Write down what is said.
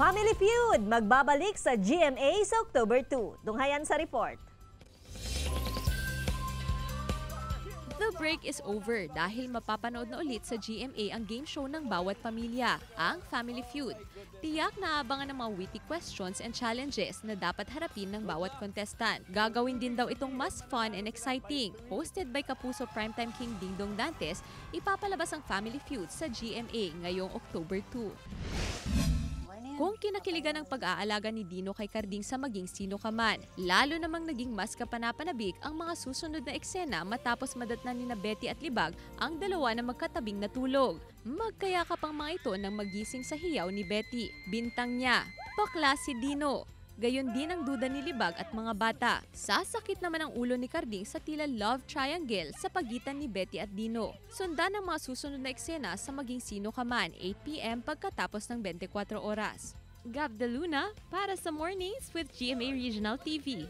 Family Feud magbabalik sa GMA sa October 2. Dunghayan sa report. The break is over dahil mapapanood na ulit sa GMA ang game show ng bawat pamilya, ang Family Feud. Tiyak na abangan ng mga witty questions and challenges na dapat harapin ng bawat contestant. Gagawin din daw itong mas fun and exciting. Hosted by Kapuso Primetime King Dingdong Dantes, ipapalabas ang Family Feud sa GMA ngayong October 2. Kung kinakiligan ng pag-aalaga ni Dino kay Carding sa maging sino ka man, lalo namang naging mas kapanapanabik ang mga susunod na eksena matapos madatnan ni Betty at Libag ang dalawa na magkatabing natulog. Magkayakap ang mga ito nang magising sa hiyaw ni Betty. Bintang niya, bakla si Dino. Gayon din ang duda ni Libag at mga bata. Sasakit naman ang ulo ni Carding sa tila love triangle sa pagitan ni Betty at Dino. Sundan ang mga susunod na eksena sa maging sino ka man, 8 PM pagkatapos ng 24 oras. Gab de Luna para sa Mornings with GMA Regional TV.